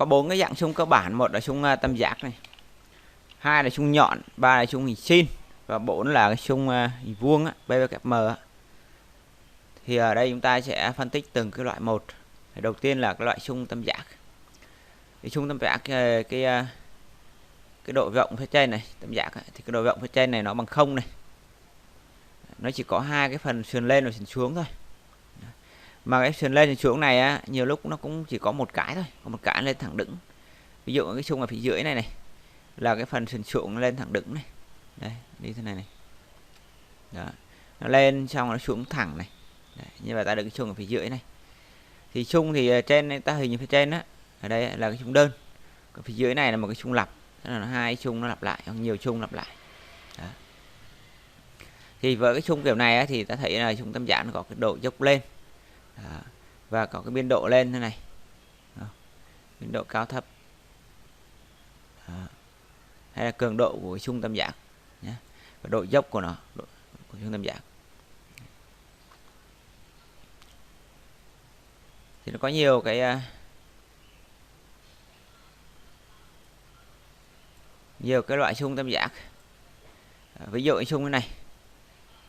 có 4 cái dạng xung cơ bản. Một là xung tam giác này, 2 là xung nhọn, 3 là xung hình sin và 4 là cái xung hình vuông á, BBKM á. Thì ở đây chúng ta sẽ phân tích từng cái loại một. Đầu tiên là cái loại xung tam giác. Cái xung tam giác cái độ rộng phía trên này, tam giác ấy, thì cái độ rộng phía trên này nó bằng 0 này. Nó chỉ có hai cái phần sườn lên và sườn xuống thôi. Mà cái sườn lên sườn xuống này á, nhiều lúc nó cũng chỉ có một cái thôi, có một cái lên thẳng đứng. Ví dụ cái xung ở phía dưới này này là cái phần sườn xuống lên thẳng đứng này. Đây, đi thế này này. Đó. Nó lên xong nó xuống thẳng này. Đấy, như vậy ta được cái xung ở phía dưới này. Thì xung thì trên ta hình như phía trên á, ở đây là cái xung đơn. Còn phía dưới này là một cái xung lặp, tức là hai xung nó lặp lại hoặc nhiều xung lặp lại. Đó. Thì với cái xung kiểu này á, thì ta thấy là xung tam giác nó có cái độ dốc lên. Đó. Và có cái biên độ lên thế này. Đó. Biên độ cao thấp. Đó. Hay là cường độ của xung tam giác nhé. Và độ dốc của nó, độ của xung tam giác. Thì nó có nhiều cái loại xung tam giác. Ví dụ cái xung cái này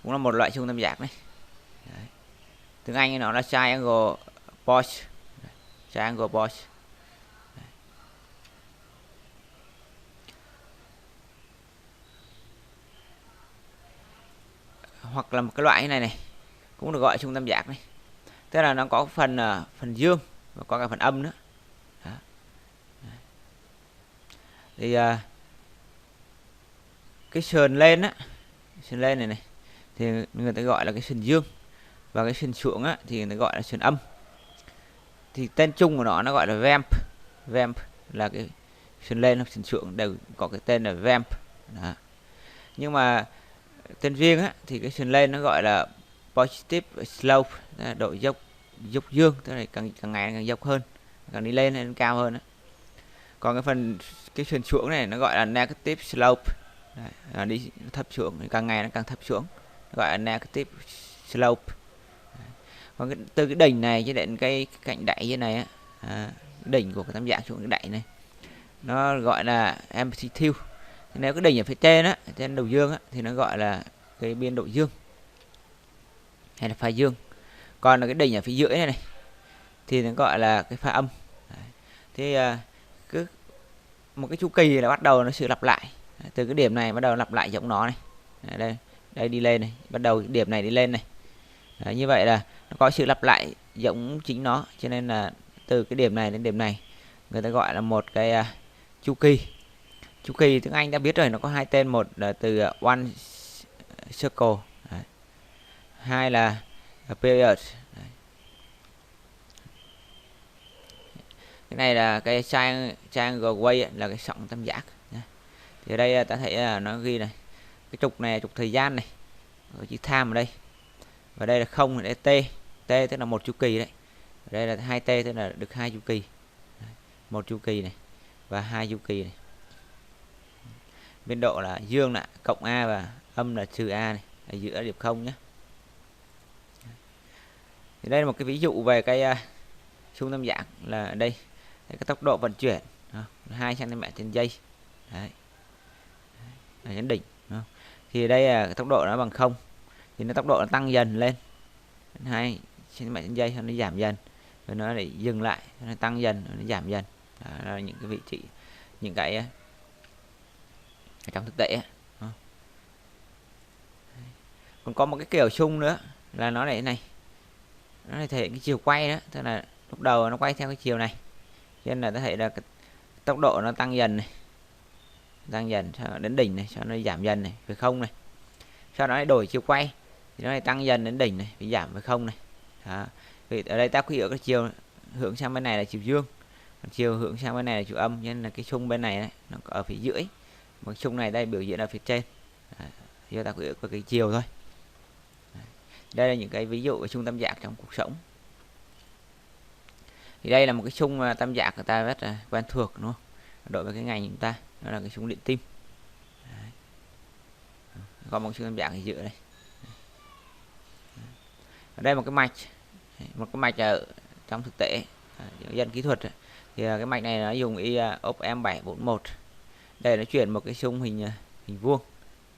cũng là một loại xung tam giác này. Đấy. Tiếng Anh nó là triangle box. Triangle box. Hoặc là một cái loại này này cũng được gọi xung tam giác này. Tức là nó có phần dương và có cả phần âm nữa. Đó. Thì cái sườn lên á, sườn lên này này thì người ta gọi là cái sườn dương, và cái sườn xuống á thì người ta gọi là sườn âm. Thì tên chung của nó gọi là vamp. Vamp là cái sườn lên hoặc sườn xuống đều có cái tên là vamp. Đó. Nhưng mà tên riêng á thì cái sườn lên nó gọi là positive slope, độ dốc dương, tức là càng ngày càng dốc hơn, càng đi lên cao hơn á. Còn cái sườn xuống này nó gọi là negative slope. Đấy, đi thấp xuống, càng ngày nó càng thấp xuống, gọi là negative slope. Đấy. Còn từ cái đỉnh này cho đến cái cạnh đáy như này á, đỉnh của cái tam giác xuống cái đáy này nó gọi là amplitude. Nếu cái đỉnh ở phía trên á, trên đầu dương á, thì nó gọi là cái biên độ dương hay là pha dương. Còn là cái đỉnh ở phía dưới này thì nó gọi là cái pha âm. Đấy. Thì cứ một cái chu kỳ là bắt đầu nó sự lặp lại. Đấy, từ cái điểm này bắt đầu lặp lại giống nó này. Đây đi lên này, bắt đầu cái điểm này đi lên này. Đấy, như vậy là nó có sự lặp lại giống chính nó, cho nên là từ cái điểm này đến điểm này người ta gọi là một cái chu kỳ. Chu kỳ tiếng Anh đã biết rồi, nó có hai tên, một là từ one circle. Đấy. Hai là period. Đấy. Cái này là cái triangle way, là cái sóng tam giác. Đấy. Thì ở đây ta thấy là nó ghi này, cái trục này trục thời gian này, có chữ time ở đây, và đây là không, đây là t tức là một chu kỳ đấy. Ở đây là 2t tức là được 2 chu kỳ. Đấy. Một chu kỳ này và 2 chu kỳ này. Biên độ là dương là cộng a và âm là trừ a này, ở giữa điểm không nhé. Thì đây là một cái ví dụ về cái xung tam giác, là ở đây cái tốc độ vận chuyển 2 cm trên giây. Đấy. Ở trên đỉnh. Thì ở đây là tốc độ nó bằng 0, thì nó tốc độ nó tăng dần lên 2 cm trên giây, nó giảm dần, rồi nó lại dừng lại, nó tăng dần, nó giảm dần. Đó là những cái vị trí, những cái trong thực tế. Còn có một cái kiểu xung nữa là nó này này, nó này thể hiện cái chiều quay đó, tức là lúc đầu nó quay theo cái chiều này, cho nên là ta thấy là cái tốc độ nó tăng dần này, tăng dần đến đỉnh này, sau nó giảm dần này về không này, sau đó nó đổi chiều quay thì nó này tăng dần đến đỉnh này, bị giảm về không này. Đó. Vì ở đây ta quy ở cái chiều hướng sang bên này là chiều dương, còn chiều hướng sang bên này là chiều âm, nên là cái xung bên này đấy, nó ở phía dưới, một xung này đây biểu diễn ở phía trên. Giờ ta quy ở cái chiều thôi. Đây là những cái ví dụ của xung tam giác trong cuộc sống. Thì đây là một cái xung tam giác người ta rất là quen thuộc, đúng không? Đối với cái ngành chúng ta, đó là cái xung điện tim. Đấy. Có một xung tam giác ở giữa đây. Ở đây một cái mạch ở trong thực tế, dân kỹ thuật Thì cái mạch này nó dùng op M741. Đây nó chuyển một cái xung hình vuông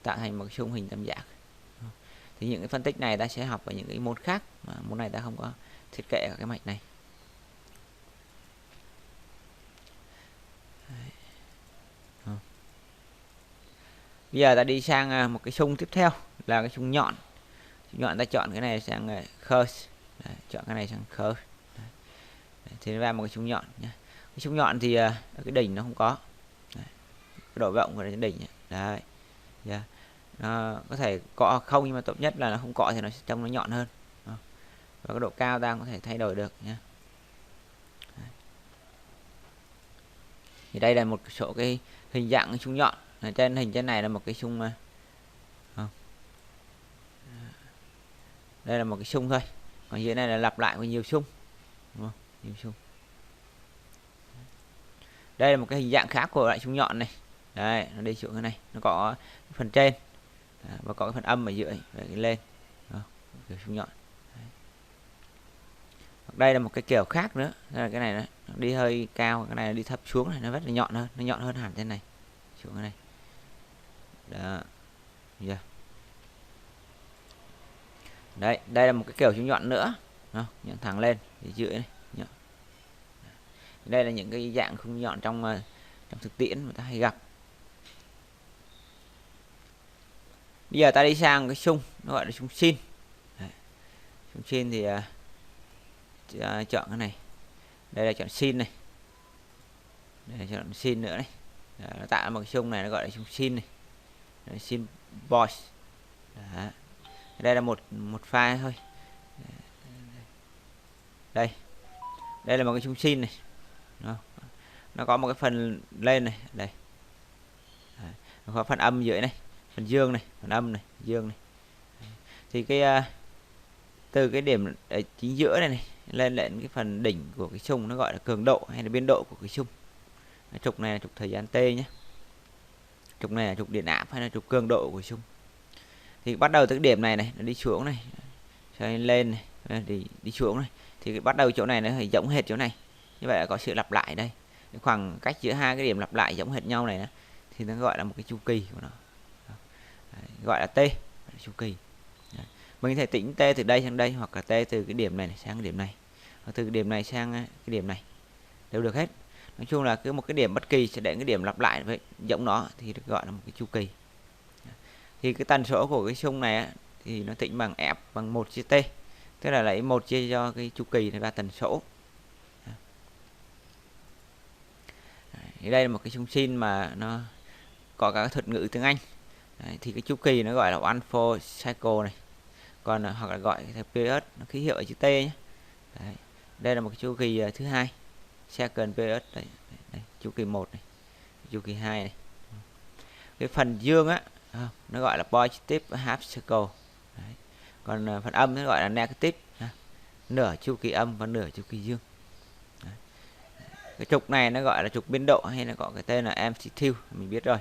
tạo thành một cái xung hình tam giác. Thì những cái phân tích này ta sẽ học ở những cái môn khác, mà môn này ta không có thiết kế các cái mạch này. Bây giờ ta đi sang một cái xung tiếp theo là cái xung nhọn. Xung nhọn ta chọn cái này sang curve. Chọn cái này sang curve. Thì nó ra một cái xung nhọn nhé. Cái xung nhọn thì ở cái đỉnh nó không có. Cái độ rộng của cái đỉnh. Đấy. Yeah. Nó có thể cọ không, nhưng mà tốt nhất là nó không cọ thì nó sẽ trông nó nhọn hơn. Và cái độ cao ta có thể thay đổi được nhé. Thì đây là một số cái hình dạng cái xung nhọn. Trên hình trên này là một cái xung đây là một cái xung thôi, còn dưới này là lặp lại với nhiều xung, đúng không? Nhiều xung. Đây là một cái hình dạng khác của loại xung nhọn này. Đây, nó đi xuống cái này, nó có phần trên và có cái phần âm ở dưới cái lên. Kiểu xung nhọn. Đây là một cái kiểu khác nữa, đây là cái này nó đi hơi cao, cái này nó đi thấp xuống này, nó rất là nhọn hơn, nó nhọn hơn hẳn trên này, xuống cái này. Đó. Yeah. Đấy, đây là một cái kiểu xung nhọn nữa, nhọn thẳng lên để dưới này. Nhọn. Đây là những cái dạng khung nhọn trong thực tiễn mà ta hay gặp. Bây giờ ta đi sang cái xung, nó gọi là xung sin. Xung sin thì chọn cái này. Đây là chọn sin này. Đây là chọn sin nữa này. Nó tạo một cái xung này, nó gọi là xung sin này. Đây, sin boys. Đó. Đây là một file thôi. Đây là một cái xung sin này. Nó có một cái phần lên này, đây. Nó có phần âm dưới này, phần dương này, phần âm này, dương này. Thì cái từ cái điểm ở chính giữa này lên cái phần đỉnh của cái xung, nó gọi là cường độ hay là biên độ của cái xung. Trục này là trục thời gian t nhé. Trục này là trục điện áp hay là trục cường độ của xung. Thì bắt đầu từ cái điểm này này, nó đi xuống này, rồi lên này, đi xuống này. Thì bắt đầu chỗ này nó phải giống hệt chỗ này. Như vậy là có sự lặp lại đây. Cái khoảng cách giữa hai cái điểm lặp lại giống hệt nhau này thì nó gọi là một cái chu kỳ của nó. Gọi là t, chu kỳ. Mình có thể tính t từ đây sang đây, hoặc là t từ cái điểm này sang cái điểm này, hoặc từ cái điểm này sang cái điểm này, đều được hết. Nói chung là cứ một cái điểm bất kỳ sẽ đến cái điểm lặp lại với giống nó thì được gọi là một cái chu kỳ. Thì cái tần số của cái xung này thì nó tính bằng f bằng 1 chia t, tức là lấy 1 chia cho cái chu kỳ này ra tần số. Thì đây là một cái xung sin mà nó có các thuật ngữ tiếng Anh. Đấy, thì cái chu kỳ nó gọi là one for cycle này, còn hoặc là gọi theo period, nó ký hiệu ở chữ T nhé. Đấy. Đây là một cái chu kỳ thứ hai, second period. Đây, chu kỳ 1 này, chu kỳ 2 này. Cái phần dương nó gọi là positive half cycle. Đấy. Còn phần âm nó gọi là negative, nửa chu kỳ âm và nửa chu kỳ dương. Đấy. Cái trục này nó gọi là trục biên độ, hay là có cái tên là amplitude, mình biết rồi.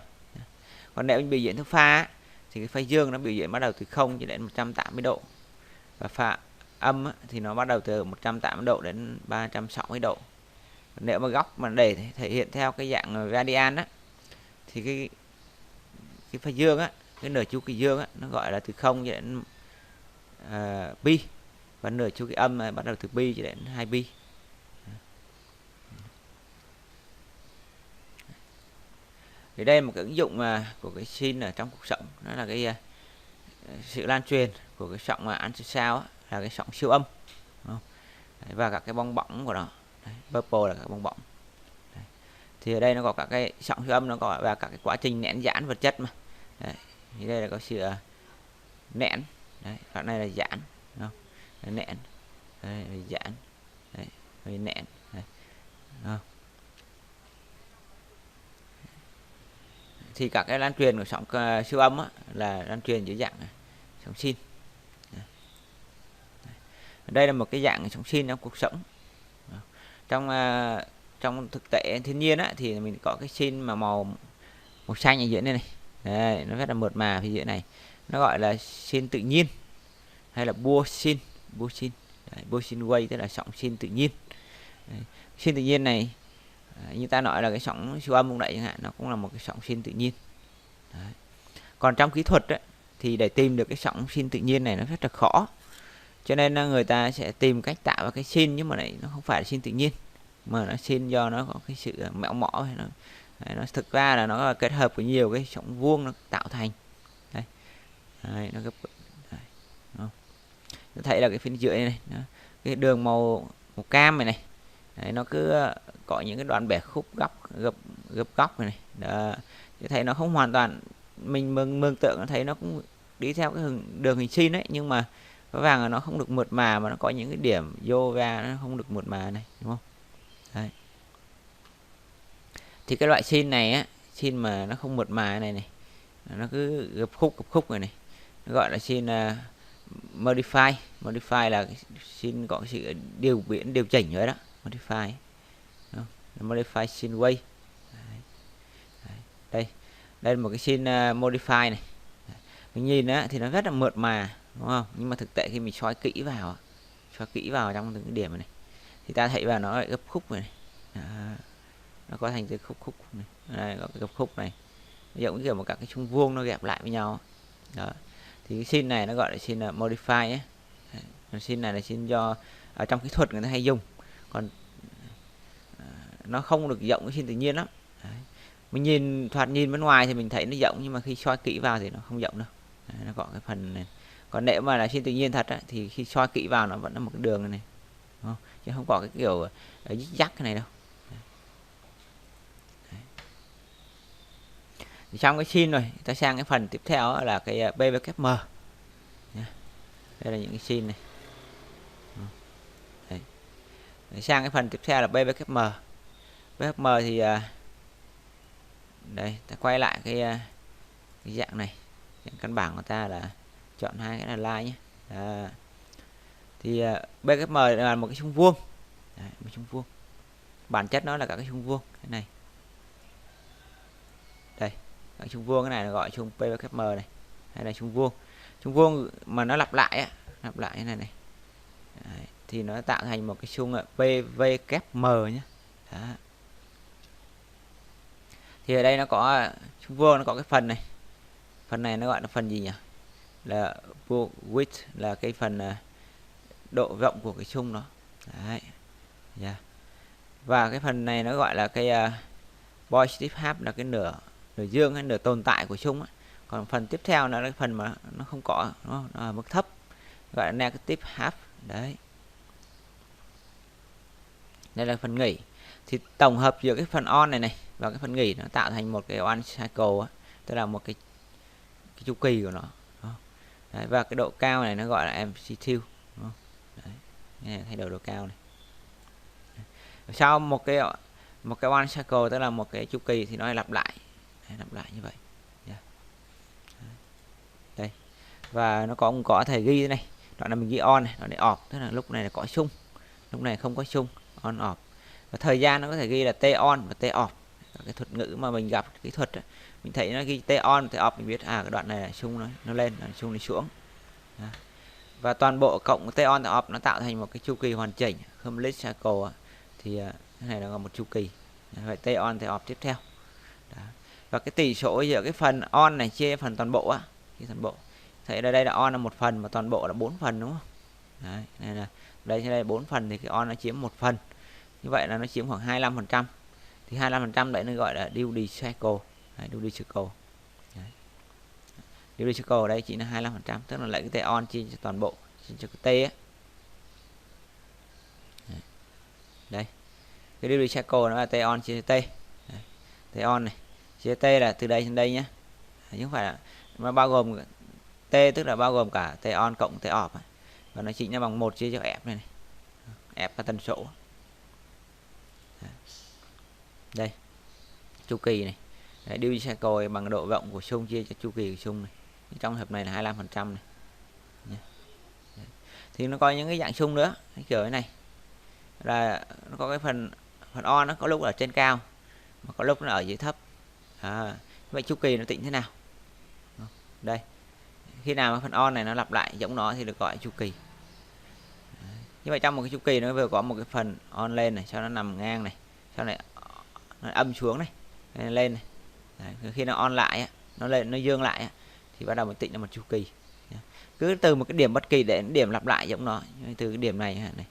Còn nếu mình biểu diễn theo pha thì cái pha dương nó biểu diễn bắt đầu từ 0 cho đến 180 độ, và pha âm thì nó bắt đầu từ 180 độ đến 360 độ. Nếu mà góc mà để thể hiện theo cái dạng radian thì cái pha dương cái nửa chu kỳ dương nó gọi là từ 0 cho đến pi, và nửa chu kỳ âm bắt đầu từ pi cho đến 2 pi. Thì đây là một cái ứng dụng của cái sin ở trong cuộc sống, đó là cái sự lan truyền của cái sóng ultrasound là cái sóng siêu âm. Đấy, và các cái bong bóng của nó. Đấy, purple là các bong bóng. Đấy. Thì ở đây nó có các cái sóng siêu âm, nó có và các cái quá trình nén giãn vật chất mà. Đấy. Thì đây là có sự nén. Đấy, đoạn này là giãn, đúng không? Đấy, nén. Đây là giãn. Đấy, rồi nén. Đấy. Đúng. Thì các cái lan truyền của sóng siêu âm là lan truyền dưới dạng sóng sin. Đây là một cái dạng sóng sin trong cuộc sống. Trong thực tế thiên nhiên thì mình có cái sin mà màu xanh ở dưới này này. Đây, nó rất là mượt mà phía dưới này. Nó gọi là sin tự nhiên hay là Boursin. Boursin wave, tức là sóng sin tự nhiên. Đấy. Sin tự nhiên này Như ta nói là cái sóng siêu âm cũng vậy chẳng hạn, nó cũng là một cái sóng sin tự nhiên. Đấy. Còn trong kỹ thuật ấy, thì để tìm được cái sóng sin tự nhiên này nó rất là khó, cho nên người ta sẽ tìm cách tạo ra cái sin, nhưng mà này nó không phải là sin tự nhiên, mà nó sin do nó có cái sự mẽo mỏ hay nó thực ra là nó kết hợp với nhiều cái sóng vuông nó tạo thành. Đây. Đấy, nó gấp. Đấy. Nó thấy là cái phía dưới này, cái đường màu cam này đấy, nó cứ có những cái đoạn bẻ khúc gấp góc này, đó. Chứ thấy nó không hoàn toàn, mình mường tượng nó thấy nó cũng đi theo cái đường hình sin đấy, nhưng mà rõ ràng là nó không được mượt mà nó có những cái điểm vô ra nó không được mượt mà này, đúng không? Đấy. Thì cái loại sin này á, sin mà nó không mượt mà này nó cứ gấp khúc này nó gọi là sin modify là sin có sự điều chỉnh rồi đó, modify sin way. Đây là một cái sin modify này, mình nhìn á thì nó rất là mượt mà, đúng không? Nhưng mà thực tế khi mình soi kỹ vào trong từng cái điểm này thì ta thấy vào nó lại gấp khúc này, nó có thành từ khúc này. Đây, có cái gấp khúc này, giống kiểu một các cái chung vuông nó ghép lại với nhau đó. Thì cái sin này nó gọi là sin modify ấy. Sin này là sin do ở trong kỹ thuật người ta hay dùng, còn nó không được rộng cái sin tự nhiên lắm. Đấy. Mình thoạt nhìn bên ngoài thì mình thấy nó rộng, nhưng mà khi soi kỹ vào thì nó không rộng đâu. Đấy, nó có cái phần này. Còn nếu mà là sin tự nhiên thật á, thì khi soi kỹ vào nó vẫn là một cái đường này, đúng không? Chứ không có cái kiểu dích dắc cái này đâu. Thì xong cái sin rồi, ta sang cái phần tiếp theo là cái BWM. Đây là những cái sin này. Đấy. Sang cái phần tiếp theo là BWM. BWM thì đây ta quay lại cái dạng này, dạng căn bản của ta là chọn hai cái là line nhé. Thì BWM là một cái chung vuông. Đấy, một chung vuông, bản chất nó là các cái chung vuông cái này. Đây, các chung vuông cái này là gọi chung BWM này, hay là chung vuông mà nó lặp lại á, lặp lại cái này này. Đấy, thì nó tạo thành một cái chung PVKM nhé. Đó. Thì ở đây nó có chung vuông, nó có cái phần này nó gọi là phần gì nhỉ, là width, là cái phần độ rộng của cái chung đó. Đấy. Yeah. Và cái phần này nó gọi là cái positive half, là cái nửa dương hay nửa tồn tại của chung ấy. Còn phần tiếp theo là cái phần mà nó không có, nó ở mức thấp, gọi là negative half. Đấy, đây là phần nghỉ. Thì tổng hợp giữa cái phần on này và cái phần nghỉ nó tạo thành một cái on cycle á, tức là một cái chu kỳ của nó. Đấy, và cái độ cao này nó gọi là amplitude. Đấy, thay đổi độ cao này. Sau một cái one cycle, tức là một cái chu kỳ, thì nó lặp lại như vậy. Đây, và nó cũng có thể ghi thế này, đoạn là mình ghi on này, đoạn này off, tức là lúc này là có xung, lúc này không có xung, on off. Và thời gian nó có thể ghi là t on và t off. Cái thuật ngữ mà mình gặp kỹ thuật ấy, mình thấy nó ghi t on t off, mình biết cái đoạn này là xung nó lên, là xung nó xuống. Đó. Và toàn bộ cộng t on t off nó tạo thành một cái chu kỳ hoàn chỉnh, complete cycle. Thì cái này nó là một chu kỳ. Vậy t on t off tiếp theo. Đó. Và cái tỷ số giữa cái phần on này chia phần toàn bộ á, toàn bộ. Thấy đây là on là một phần mà toàn bộ là 4 phần, đúng không? Đấy, này là đây là 4 phần, thì cái on nó chiếm 1 phần. Như vậy là nó chiếm khoảng 25%. Thì 25% đấy nó gọi là duty cycle. Đấy, duty cycle. Đấy. Duty cycle ở đây chỉ là 25%, tức là lấy cái t on chia cho toàn bộ, chia cho cái t á. Đây. Cái duty cycle nó là t on chia cho t. Đấy. T on này chia t là từ đây đến đây nhé. Chứ không phải là nó bao gồm t, tức là bao gồm cả t on cộng t off. Và nó chính là bằng 1 chia cho f này. F là tần số. Đây, chu kỳ này. Đấy, duty cycle bằng độ rộng của xung chia cho chu kỳ của xung này. Trong hợp này là 25% này. Đấy. Thì nó có những cái dạng xung nữa, cái kiểu thế này. Là nó có cái phần on, nó có lúc ở trên cao mà có lúc nó ở dưới thấp. Vậy chu kỳ nó tính thế nào? Đây, khi nào cái phần on này nó lặp lại giống nó thì được gọi chu kỳ. Như vậy trong một cái chu kỳ nó vừa có một cái phần on lên này, sau nó nằm ngang này, sau này nó âm xuống này, lên này. Đấy, khi nó on lại á, nó lên, nó dương lại á, thì bắt đầu mình tính là một chu kỳ. Cứ từ một cái điểm bất kỳ đến điểm lặp lại giống nó, từ cái điểm này này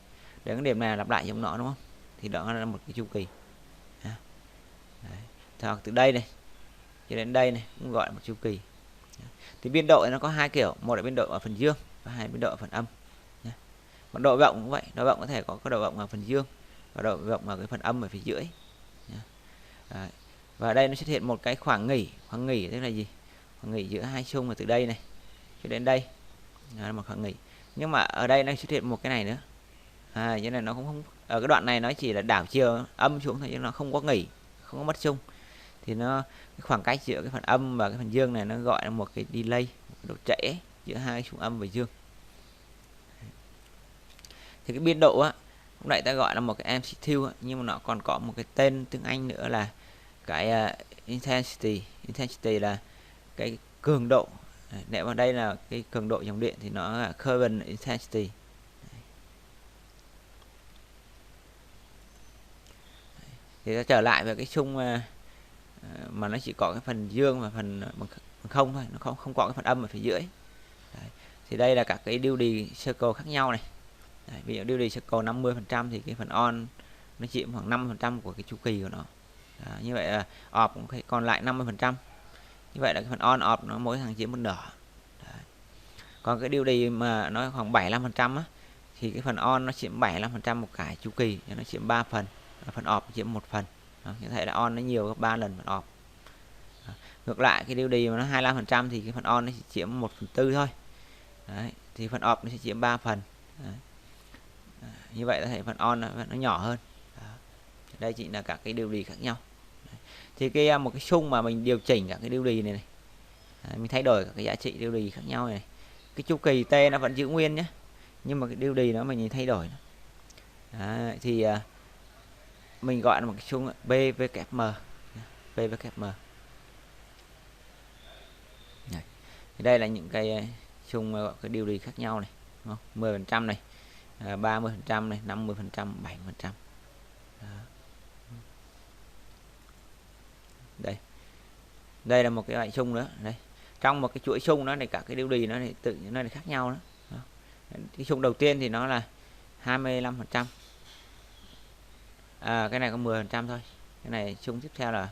đến cái điểm này lặp lại giống nó, đúng không? Thì đó là một cái chu kỳ. Đấy. Hoặc từ đây này cho đến đây này cũng gọi là một chu kỳ. Thì biên độ nó có hai kiểu, một là biên độ ở phần dương và hai biên độ ở phần âm. Còn độ vọng cũng vậy, độ vọng có thể có độ vọng ở phần dương và độ vọng ở cái phần âm ở phía dưới. Đấy. Và đây nó xuất hiện một cái khoảng nghỉ tức là gì? Khoảng nghỉ giữa hai xung, là từ đây này cho đến đây là một khoảng nghỉ. Nhưng mà ở đây nó xuất hiện một cái này nữa. Cho nên nó cũng không, ở cái đoạn này nó chỉ là đảo chiều âm xuống thôi, chứ nó không có nghỉ, không có mất xung. Thì nó cái khoảng cách giữa cái phần âm và cái phần dương này nó gọi là một cái delay, một cái độ trễ giữa hai xung âm và dương. Thì cái biên độ á, lúc nãy ta gọi là một cái amplitude, nhưng mà nó còn có một cái tên tiếng Anh nữa là cái intensity. Intensity là cái cường độ. Nếu mà đây là cái cường độ dòng điện thì nó là current intensity. Thì ta trở lại về cái xung mà nó chỉ có cái phần dương và phần bằng không thôi, nó không có cái phần âm ở phía dưới. Đấy. Thì đây là các cái duty circle khác nhau này. Đấy, ví dụ duty circle 50% thì cái phần on nó chiếm khoảng 5% của cái chu kỳ của nó. Đó, như vậy là off cũng còn lại 50%. Như vậy là cái phần on off nó mỗi thằng chiếm một nửa. Đấy. Còn cái duty mà nó khoảng 75% á, thì cái phần on nó chiếm 75% một cái chu kỳ, nó chiếm 3 phần, và phần off chiếm 1 phần. Đó, như thế là on nó nhiều gấp 3 lần phần off. Đó. Ngược lại cái duty mà nó 25% thì cái phần on nó chỉ chiếm 1/4 thôi. Đấy, thì phần off nó sẽ chiếm 3 phần. Đấy. Như vậy là thấy phần on nó nhỏ hơn. Đó. Đây chỉ là các cái duty khác nhau. Đấy. Thì cái một cái xung mà mình điều chỉnh các cái duty này, đấy, mình thay đổi các cái giá trị duty khác nhau này. Cái chu kỳ T nó vẫn giữ nguyên nhé, nhưng mà cái duty nó mình thay đổi. Đấy, thì mình gọi là một cái xung BVKM. BVKM. Thì đây là những cái xung cái duty khác nhau này, đúng không? 10% này, 30% này, 50%, 7%. Đây là một cái loại xung nữa. Đây, trong một cái chuỗi xung đó này, cả cái duty nó này tự nhiên nó khác nhau đó. Cái xung đầu tiên thì nó là 25%. Cái này có 10% thôi. Cái này xung tiếp theo là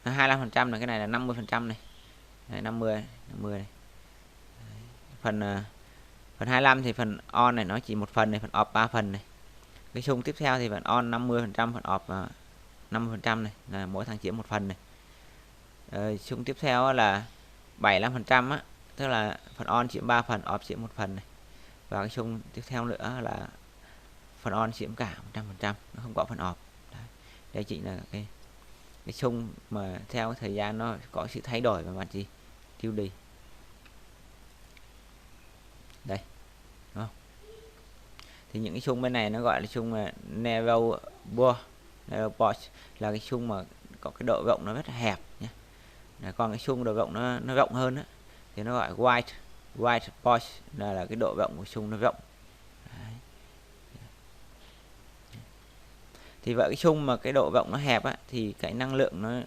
25% này, cái này là 50% này. Đây, 50 này. Phần 25 thì phần on này nó chỉ một phần này, phần off 3 phần này. Cái xung tiếp theo thì phần on 50%, phần off 50% này, là mỗi thằng chiếm một phần này. Xung tiếp theo là 75% á, tức là phần on chiếm 3 phần, off chiếm 1 phần này. Và cái xung tiếp theo nữa là phần on chiếm cả 100%, nó không có phần off. Đây chính là cái xung mà theo thời gian nó có sự thay đổi về mặt gì? Duty. Đây. Đúng không? Thì những cái xung bên này nó gọi là xung là narrow bore, là cái xung mà có cái độ rộng nó rất là hẹp nhé. Còn cái xung độ rộng nó rộng hơn đó, thì nó gọi wide bore, là cái độ rộng của xung nó rộng. Đấy. Thì vậy cái xung mà cái độ rộng nó hẹp á, thì cái năng lượng nó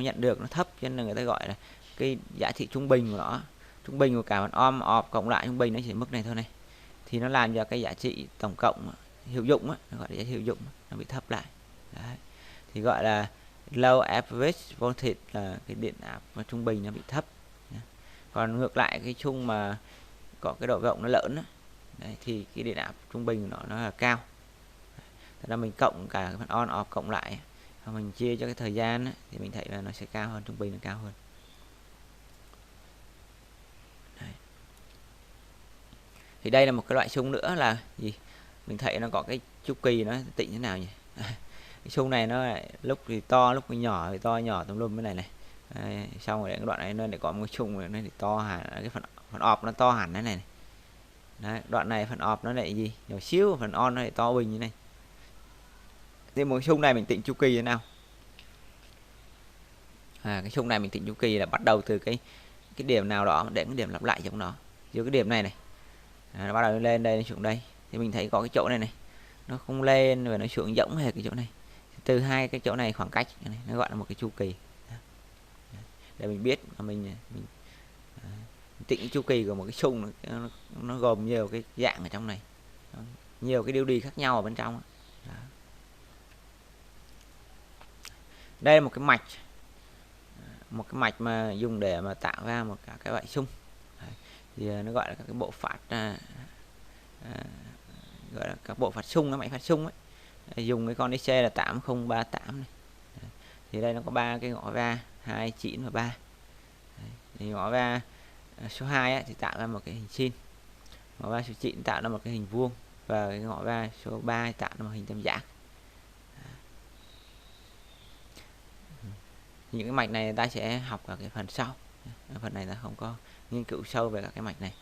nhận được nó thấp, cho nên người ta gọi là cái giá trị trung bình của nó, trung bình của cả phần on off cộng lại trung bình nó chỉ mức này thôi này, thì nó làm cho cái giá trị tổng cộng hiệu dụng á, nó gọi là giá trị hiệu dụng nó bị thấp lại. Đấy. Thì gọi là low average voltage, là cái điện áp và trung bình nó bị thấp. Còn ngược lại cái xung mà có cái độ rộng nó lớn á, đấy, thì cái điện áp trung bình của nó là cao. Thế là mình cộng cả cái phần on off cộng lại, và mình chia cho cái thời gian á, thì mình thấy là nó sẽ cao hơn, trung bình nó cao hơn. Đấy. Thì đây là một cái loại xung nữa là gì? Mình thấy nó có cái chu kỳ nó tịnh thế nào nhỉ? Cái xung này nó lúc thì to, lúc thì nhỏ, tùm lum cái này này. Đấy, xong rồi cái đoạn này nó để có một cái xung này thì to hẳn, cái phần off nó to hẳn thế này. Đấy, đoạn này phần off nó lại gì? Nhỏ xíu, phần on nó lại to bình như này. Thì một xung này mình tính chu kỳ thế nào? Cái xung này mình tính chu kỳ là bắt đầu từ cái điểm nào đó đến cái điểm lặp lại giống nó. Giữa cái điểm này này, nó bắt đầu lên đây, nó xuống đây, thì mình thấy có cái chỗ này này, nó không lên và nó xuống giống hệt cái chỗ này. từ hai cái chỗ này khoảng cách này, nó gọi là một cái chu kỳ. Để mình biết là mình tính chu kỳ của một cái xung nó gồm nhiều cái dạng ở trong này, nhiều cái điếu đi khác nhau ở bên trong. Đó. Đây là một cái mạch mà dùng để mà tạo ra một cái loại xung. Thì nó gọi là các cái bộ phạt, gọi là các bộ phạt xung, máy phạt xung ấy. Dùng cái con DC là 8038 này. Thì đây nó có 3 cái ngõ va, 2, 9 và 3. Thì ngõ va số 2 ấy, thì tạo ra một cái hình sin, ngõ va số 9 tạo ra một cái hình vuông, và cái ngõ va số 3 tạo ra một hình tam giác. Những cái mạch này ta sẽ học ở cái phần sau, phần này ta không có nghiên cứu sâu về các cái mạch này.